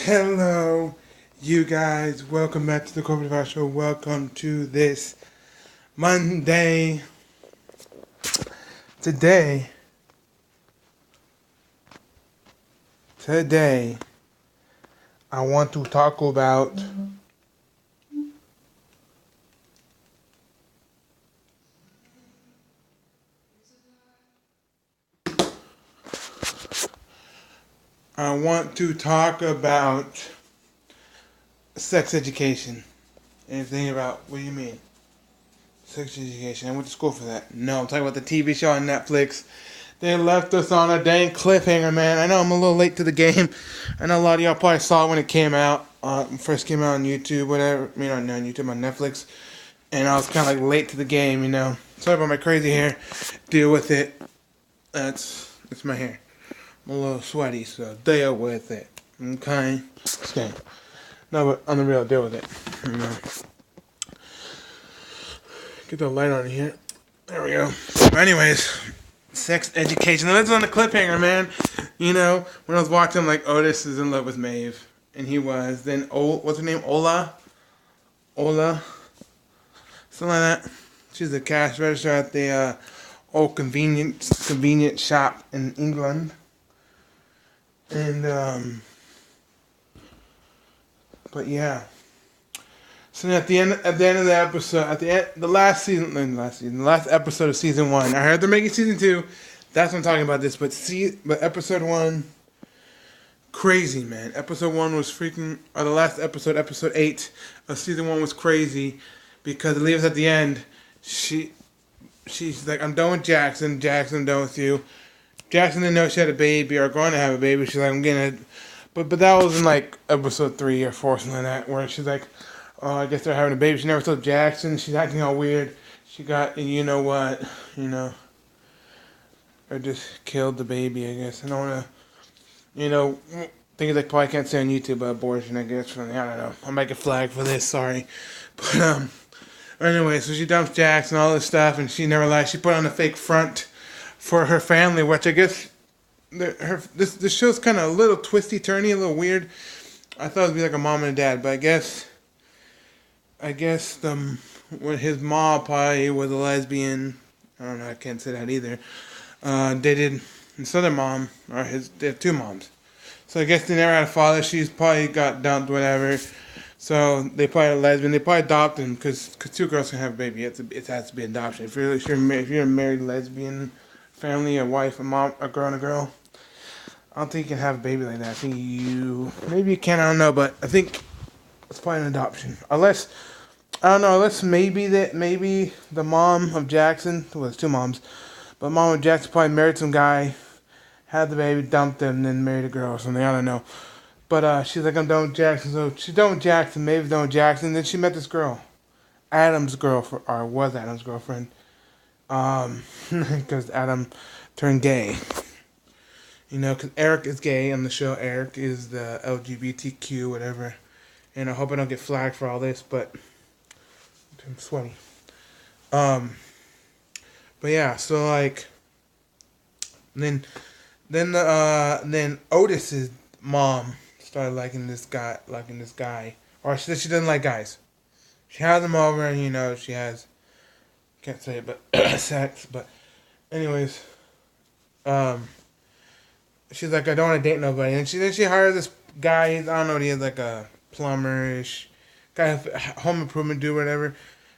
Hello, you guys. Welcome back to the Corporate Advice Show. Welcome to this Monday. Today, I want to talk about sex education. And think about, what do you mean? Sex education. I went to school for that. No, I'm talking about the TV show on Netflix. They left us on a dang cliffhanger, man. I know I'm a little late to the game. I know a lot of y'all probably saw it when it came out. First came out on YouTube, whatever. On YouTube, on Netflix. And I was kind of like late to the game, you know. Sorry about my crazy hair. Deal with it. It's my hair. I'm a little sweaty, so deal with it. Okay? Okay. No, but on the real, deal with it. You know. Get the light on here. There we go. But anyways, sex education. Now, that's on the cliffhanger, man. You know, when I was watching, like, Otis is in love with Maeve. And he was. Then, what's her name? Ola? Something like that. She's a cash register at the old convenient shop in England. And, but yeah. So at the end of the episode, the last episode of season 1. I heard they're making season 2. That's what I'm talking about. But episode 1, crazy, man. Episode 1 was freaking. Or the last episode, episode 8 of season 1 was crazy, because it leaves at the end. She's like, I'm done with Jackson. Jackson, I'm done with you. Jackson didn't know she had a baby or going to have a baby. She's like, I'm getting it. But that was in like episode 3 or 4, something like that, where she's like, oh, I guess they're having a baby. She never told Jackson. She's acting all weird. She got, you know what, or just killed the baby, I guess. I don't want to, things I probably can't say on YouTube about abortion, I guess. I don't know. I'll make a flag for this, sorry. But, anyway, so she dumps Jackson, all this stuff, and she never lied. She put on a fake front for her family, which I guess, this show's kind of a little twisty-turny, a little weird. I thought it would be like a mom and a dad, but I guess when his mom probably was a lesbian, I don't know, I can't say that either. They did, this other mom, they have 2 moms. So I guess they never had a father. She's probably got dumped, whatever. So they probably a lesbian. They probably adopted him, because 2 girls can have a baby. It has to be adoption. If you're a married lesbian family, a wife, a mom, a girl, and a girl, I don't think you can have a baby like that. I think maybe you can. I don't know, but I think it's probably an adoption. Unless maybe the mom of Jackson, well, there's 2 moms, but mom of Jackson probably married some guy, had the baby, dumped him, and then married a girl or something. I don't know. But she's like, I'm done with Jackson. So she's done with Jackson, Maeve's done with Jackson. Then she met this girl, Adam's girlfriend, or was Adam's girlfriend, because Adam turned gay. Because Eric is gay on the show. Eric is the LGBTQ, whatever. And I hope I don't get flagged for all this, but I'm sweaty. But yeah, so like, then Otis's mom started liking this guy, or she said she doesn't like guys. She has him over, and she has, can't say it, but sex. But anyways, she's like, I don't want to date nobody, and she hired this guy. I don't know what he is, like a plumberish guy, home improvement dude, whatever.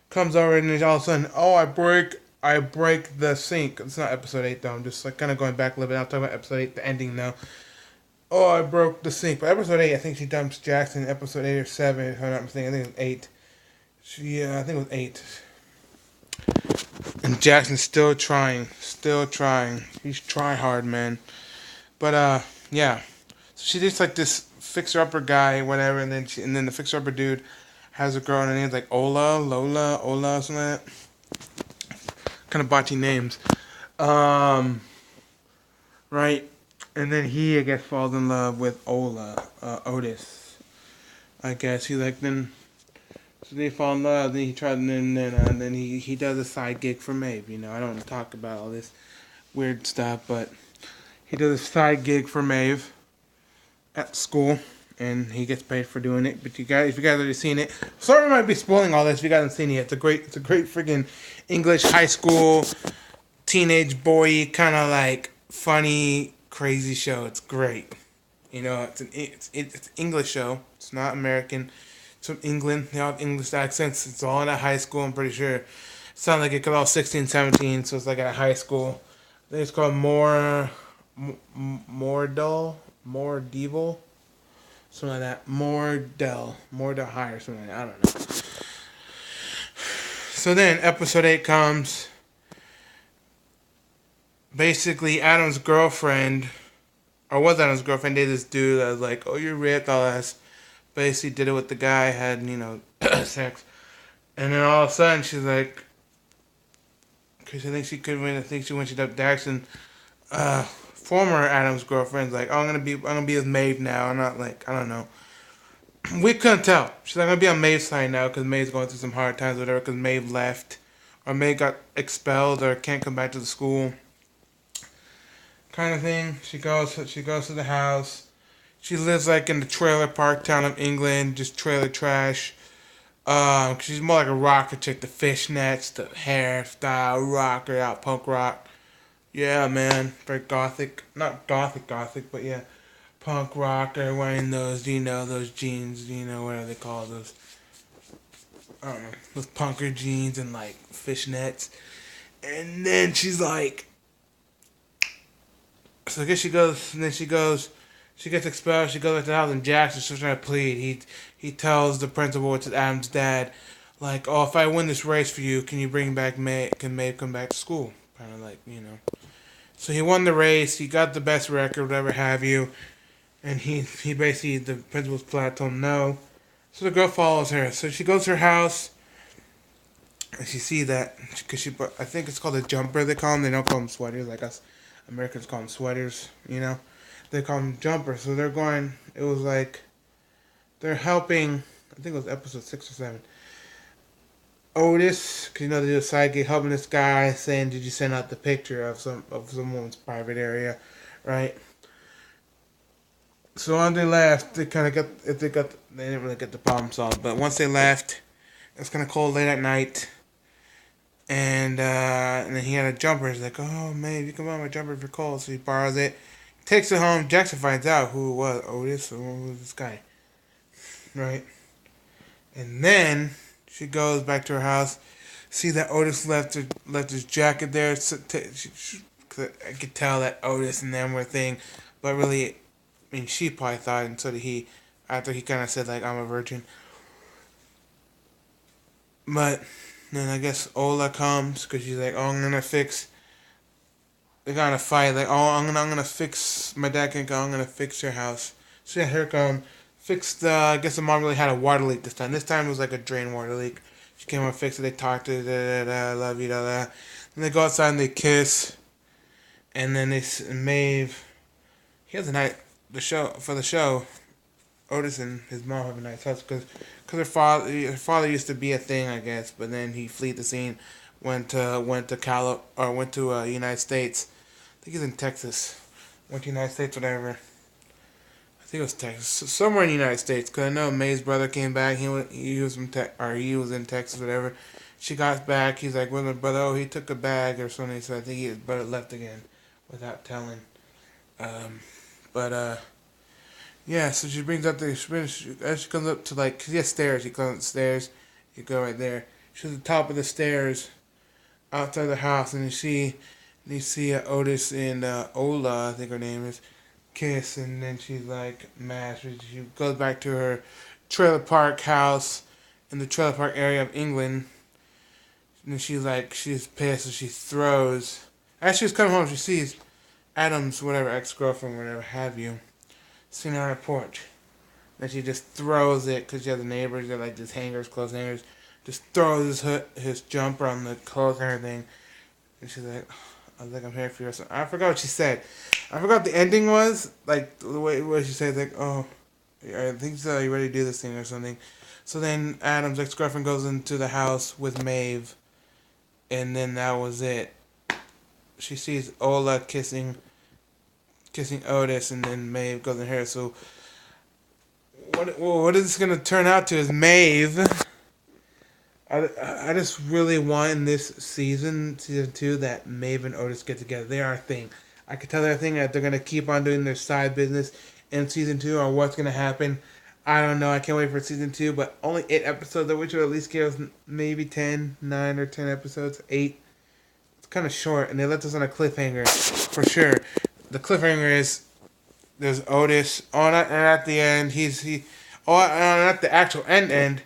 Comes over, and then all of a sudden, oh, I break the sink. It's not episode 8 though. I'm just like kind of going back a little bit. I'll talk about episode 8, the ending now. Oh, I broke the sink. But episode 8, I think she dumps Jackson. Episode 8 or 7, if I'm not mistaken. I think it was 8. I think it was 8. And Jackson's still trying. He's try hard, man. But yeah. So she just like this fixer-upper guy, whatever, and then the fixer-upper dude has a girl, and her name's like Ola, something like that. Kind of botchy names. Right? And then he, I guess, falls in love with Otis. I guess he so they fall in love. Then he tries, and then he does a side gig for Maeve. I don't want to talk about all this weird stuff, but he does a side gig for Maeve at school. and he gets paid for doing it. But if you guys already seen it, sorry I might be spoiling all this if you guys haven't seen it yet. It's a great freaking English high school teenage boy kind of like funny crazy show. It's great. You know, it's an English show. It's not American. It's from England. They all have English accents. It's all in a high school. I'm pretty sure. It sounds like it could all 16, 17. So it's like at a high school. I think it's called More Devil, something like that. More Del High or something like that. I don't know. So then episode 8 comes. Basically, Adam's girlfriend, or was Adam's girlfriend, dated this dude that was like, oh, you're ripped, all that. Basically did it with the guy, had, sex. And then all of a sudden she's like, because I think she couldn't win. I think she when she dubbed Daxton, former Adam's girlfriend's like, oh, I'm gonna be with Maeve now. I'm not like, I don't know. We couldn't tell. She's like, I'm gonna be on Maeve's side now because Maeve's going through some hard times or whatever. Because Maeve left, or Maeve got expelled, or can't come back to the school. Kind of thing. She goes to the house. She lives like in the trailer park town of England, just trailer trash. She's more like a rocker chick, the fishnets, the hairstyle, rocker out, punk rock. Yeah, man, very gothic. Not gothic, but yeah, punk rocker, wearing those, those jeans, whatever they call those. I don't know, those punker jeans and like fishnets. And then she's like, so I guess she gets expelled. She goes back to the house, and Jackson starts trying to plead. He tells the principal, which is Adam's dad, like, oh, if I win this race for you, can you bring back Maeve? Can Maeve come back to school? Kind of like, So he won the race. He got the best record, whatever have you. And he basically, the principal's flat told him no. So the girl follows her. So she goes to her house, and she sees that, because I think it's called a jumper, they call them. They don't call them sweaters like us Americans call them sweaters, They call them jumpers. So they're going, it was like, they're helping, I think it was episode 6 or 7. Otis, because they do a sidekick, helping this guy, saying, did you send out the picture of some woman's private area, right? So when they left, they didn't really get the problem solved. But once they left, it's kind of cold late at night. And then he had a jumper. He's like, oh, man, you can buy my jumper if you're cold. So he borrows it. Takes it home. Jackson finds out who it was. Otis, or who was this guy? Right? And then she goes back to her house. See that Otis left his jacket there. So I could tell that Otis and them were a thing. But really, she probably thought, and so did he, after he kind of said, like, I'm a virgin. But then I guess Ola comes, because she's like, oh, I'm going to fix, they're going to fight, like, oh, I'm gonna fix, my dad can go, I'm going to fix your house. So yeah, here come, fixed, I guess the mom really had a water leak this time. This time it was like a drain water leak. She came over, fixed it, they talked to her, I love you, Then they go outside and they kiss. And then Maeve, he has a night, for the show, Otis and his mom have a nice house because her father used to be a thing, I guess, but then he fled the scene, went to United States. I think he's in Texas. Went to United States, whatever. I think it was Texas, somewhere in the United States. Because I know May's brother came back. He was in Texas, whatever. She got back. He's like, "Where's my brother?" Oh, he took a bag or something. So I think his brother left again, without telling. Yeah, so she brings up as she comes up to, like, cause he has stairs. He comes up the stairs. You go right there. She's at the top of the stairs, outside the house, and you see Otis and Ola, I think her name is, kiss, and then she's like mad. She goes back to her trailer park house in the trailer park area of England, and then she's pissed, so she throws. As she's coming home, she sees Adam's whatever ex-girlfriend, whatever have you, sitting on her porch. Then she just throws it, because she has the neighbors, they're like these hangers, clothes hangers, just throws his jumper on the clothes and everything. And she's like, I was like, I'm here for you. So I forgot what she said. I forgot what the ending was. Like, the way what she said, like, oh, I think so, you ready to do this thing or something. So then Adam's ex-girlfriend goes into the house with Maeve, and then that was it. She sees Ola kissing Otis, and then Maeve goes in here. So what is this gonna turn out to is Maeve. I just really want in this season 2, that Maeve and Otis get together. They are a thing. I can tell they're a thing that they're gonna keep on doing their side business in season 2, or what's gonna happen. I don't know. I can't wait for season 2, but only 8 episodes. I wish it would at least give us maybe 10, 9 or 10 episodes. 8. It's kind of short, and they left us on a cliffhanger for sure. The cliffhanger is there's Otis. Oh, not, and at the end, not the actual end.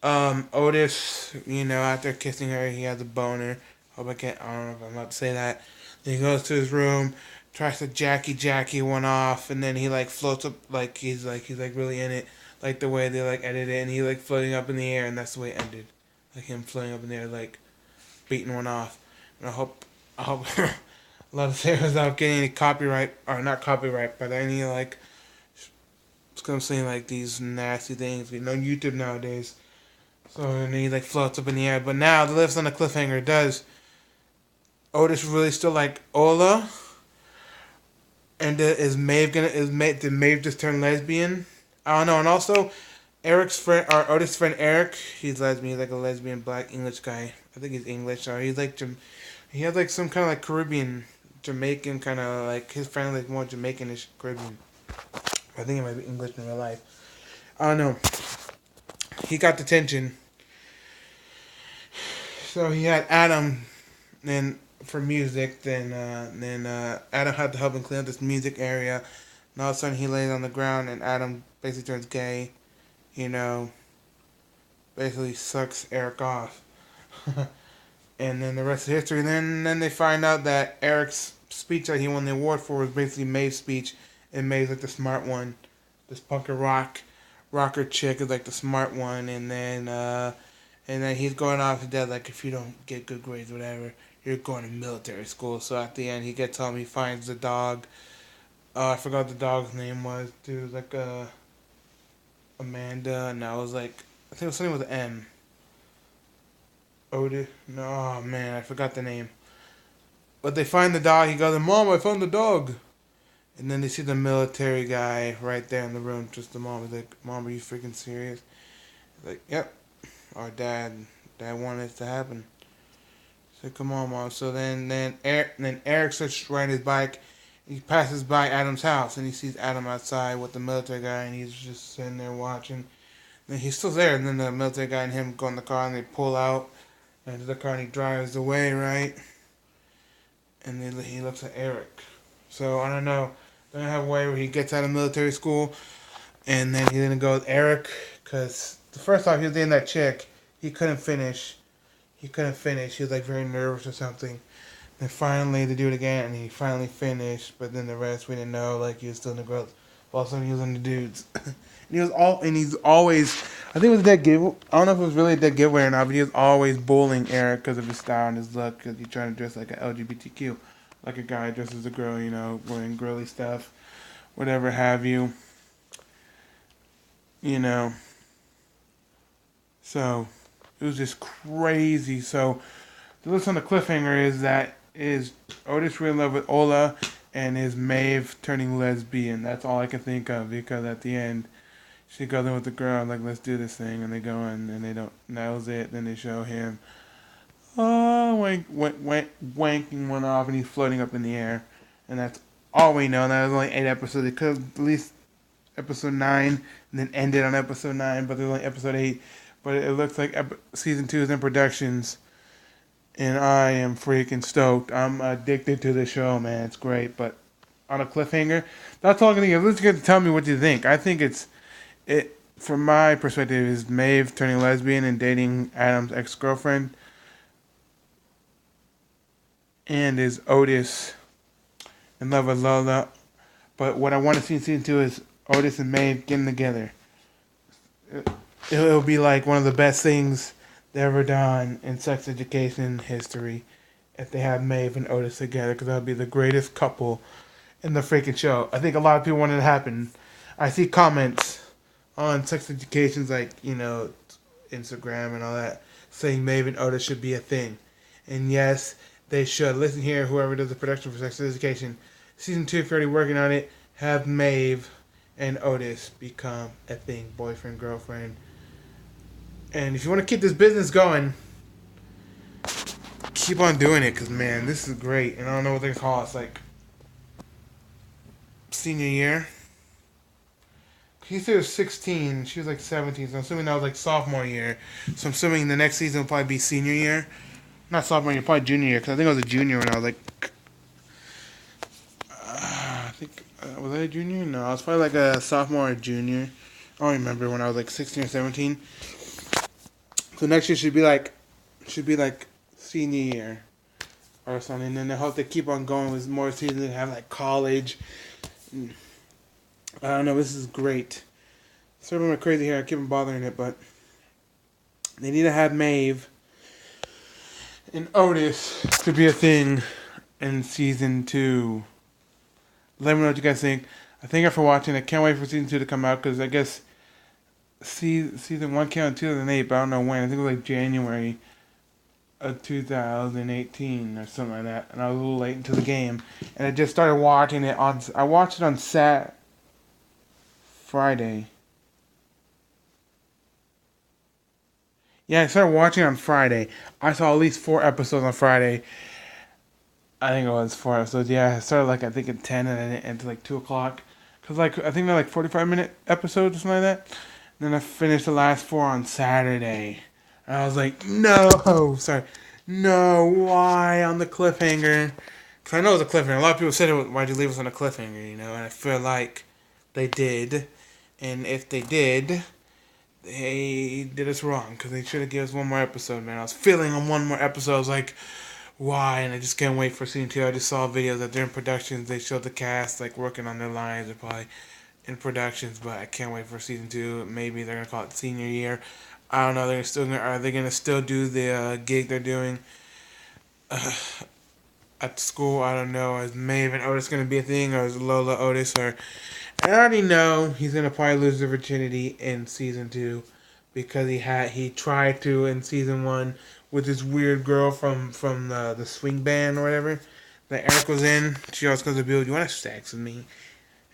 Otis, after kissing her, he has a boner. Hope I don't know if I'm about to say that. Then he goes to his room, tries to Jackie one off, and then he floats up he's really in it, like the way they edit it, and he floating up in the air, and that's the way it ended, like him floating up in the air, beating one off. And I hope a lot of series without getting any copyright, or not copyright, but any I'm saying these nasty things. YouTube nowadays. So and he floats up in the air. But now the lives on the cliffhanger does Otis really still like Ola? And did Maeve just turn lesbian? I don't know. And also Eric's friend, or Otis' friend Eric, he's lesbian. He's a lesbian black English guy. I think he's English, or he's he has some kind of Caribbean, Jamaican kind of his family is more Jamaicanish Caribbean. I think it might be English in real life. I don't know. He got detention. So he had Adam, then for music. Then Adam had to help him clean up this music area. And all of a sudden he lays on the ground, and Adam basically turns gay. Basically sucks Eric off. And then the rest is history. Then they find out that Eric's speech that he won the award for was basically Maeve's speech, and Maeve's the smart one. This punker rocker chick is the smart one, and then he's going off to death if you don't get good grades, whatever, you're going to military school. So at the end, he gets home, he finds the dog. I forgot what the dog's name was. Dude, it was Amanda, and I was I think it was something with an M. Otis? No, oh man, I forgot the name. But they find the dog. He goes, "Mom, I found the dog." And then they see the military guy right there in the room. Just the mom. He's like, "Mom, are you freaking serious?" He's like, "Yep. Our dad wanted it to happen." He's like, "Come on, Mom." So then Eric starts to ride his bike. He passes by Adam's house, and he sees Adam outside with the military guy, and he's just sitting there watching. And he's still there, and then the military guy and him go in the car, and they pull out into the car, and he drives away, right? And then he looks at Eric. So, I don't know. They're going to have a way where he gets out of military school, and then he's going to go with Eric, because the first time he was dating that chick, he couldn't finish. He was very nervous or something. And finally they do it again, and he finally finished, but then the rest we didn't know, he was still in the girls. All of a sudden he was in the dudes. And he's always, I think it was a dead giveaway. I don't know if it was really a dead giveaway or not, but he was always bullying Eric because of his style and his look, because he's trying to dress like an LGBTQ. Like a guy dressed as a girl, wearing girly stuff, whatever have you. So, it was just crazy. So, the list on the cliffhanger is Otis really in love with Ola, and is Maeve turning lesbian. That's all I can think of, because at the end, she goes in with the girl, let's do this thing, and they go in, and they don't, and that was it. Then they show him, wanking one off, and he's floating up in the air, and that's all we know. And that was only 8 episodes. It could have at least episode 9, and then ended on episode 9, but there's only episode 8. But it looks like season 2 is in productions, and I am freaking stoked. I'm addicted to the show, man. It's great. But on a cliffhanger, that's all I'm gonna give. Let's get to tell me what you think. I think it from my perspective is Maeve turning lesbian and dating Adam's ex-girlfriend, and is Otis in love with Lola. But what I want to see in season 2 is Otis and Maeve getting together. It'll be one of the best things they ever done in sex education history if they have Maeve and Otis together, because that would be the greatest couple in the freaking show. I think a lot of people want it to happen. I see comments on sex educations Instagram and all that saying Maeve and Otis should be a thing. And yes, they should. Listen here, whoever does the production for sex education. Season 2, if you're already working on it, have Maeve and Otis become a thing, boyfriend, girlfriend. And if you want to keep this business going, keep on doing it, because, man, this is great. And I don't know what they call it. It's like senior year. He said it was 16. She was like 17. So I'm assuming that was like sophomore year. So I'm assuming the next season will probably be senior year. Not sophomore year, probably junior year. Because I think I was a junior when I was like. I think. Was I a junior? No, I was probably like a sophomore or junior. I don't remember when I was like 16 or 17. So next year should be like senior year or something. And I hope they keep on going with more seasons and have like college. I don't know. This is great. Sorry about my crazy hair. I keep on bothering it, but they need to have Maeve and Otis to be a thing in season 2. Let me know what you guys think. I thank you for watching. I can't wait for season 2 to come out because I guess season 1 came out in 2008, but I don't know when. I think it was like January of 2018 or something like that. And I was a little late into the game. And I just started watching it on. I watched it on Friday. Yeah, I started watching on Friday. I saw at least 4 episodes on Friday. I think it was 4 episodes. Yeah, I started like I think at 10 and then it ended like 2 o'clock. Cause like I think they're like 45-minute episodes or something like that. And then I finished the last 4 on Saturday. And I was like, no, sorry, no, why on the cliffhanger? Cause I know it was a cliffhanger. A lot of people said, "Why'd you leave us on a cliffhanger?" You know, and I feel like they did. And if they did, they did us wrong because they should have given us one more episode, man. I was feeling on one more episode. I was like, why? And I just can't wait for season 2. I just saw videos that they're in productions. They showed the cast like working on their lines. They're probably in productions, but I can't wait for season 2. Maybe they're gonna call it senior year. I don't know. Are they gonna still do the gig they're doing at school? I don't know. Is Maeve and Otis gonna be a thing, or is Lola Otis? Or I already know he's gonna probably lose the virginity in season 2 because he tried to in season 1 with this weird girl from the swing band or whatever that Eric was in. She always comes to Bill, "Do you want to sex with me?"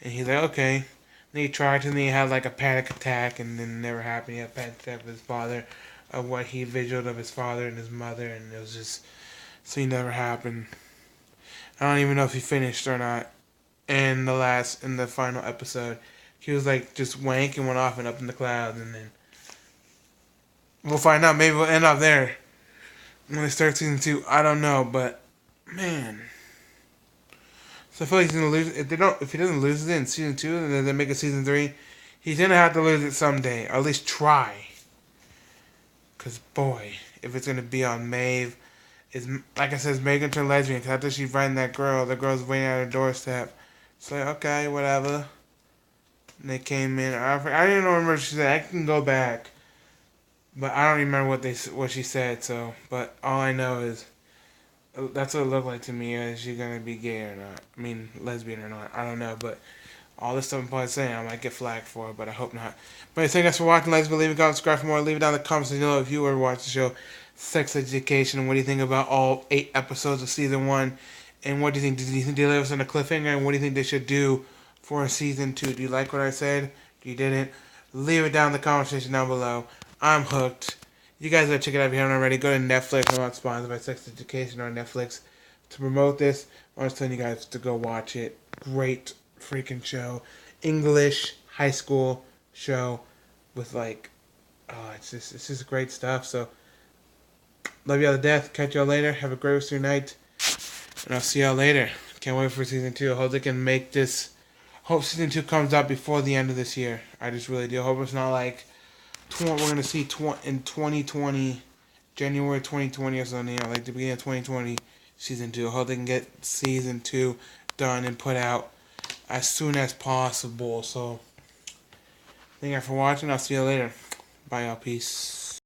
And he's like, "Okay." And he tried to, and then he had like a panic attack, and then it never happened. He had a panic attack with his father, of what he visualized of his father and his mother, and it was just so he never happened. I don't even know if he finished or not. And in the final episode, he was like just wank and went off and up in the clouds, and then we'll find out. Maybe we'll end up there when they start season 2. I don't know, but man. So I feel like he's gonna lose. If he doesn't lose it in season 2, and then they make it season 3, he's gonna have to lose it someday, or at least try. Cause boy, if it's gonna be on Maeve, is like I said, is Megan turned lesbian? Cause after she's fighting that girl, the girl's waiting at her doorstep. It's like, okay, whatever. And they came in. I didn't remember what she said. I can go back, but I don't remember what she said. So, but all I know is that's what it looked like to me. Is she gonna be gay or not? I mean, lesbian or not? I don't know, but all this stuff I'm probably saying, I might get flagged for it, but I hope not. But thank you guys for watching. Let's leave a comment, subscribe for more. Leave it down in the comments. You know if you ever watched the show Sex Education. What do you think about all 8 episodes of season 1? And what do you think? Do you think they leave us on a cliffhanger? And what do you think they should do for season 2? Do you like what I said? Do you didn't? Leave it down in the comment section down below. I'm hooked. You guys gotta check it out if you haven't already. Go to Netflix. I'm not sponsored by Sex Education or Netflix to promote this. I'm just telling you guys to go watch it. Great freaking show. English high school show with like, oh, it's just great stuff. So love y'all to death. Catch y'all later. Have a great rest of your night. And I'll see y'all later. Can't wait for season 2. I hope they can make this. Hope season 2 comes out before the end of this year. I just really do. Hope it's not like we're gonna see in 2020, January 2020 or something. You know, like the beginning of 2020, season 2. I hope they can get season 2 done and put out as soon as possible. So thank you for watching. I'll see you later. Bye, y'all. Peace.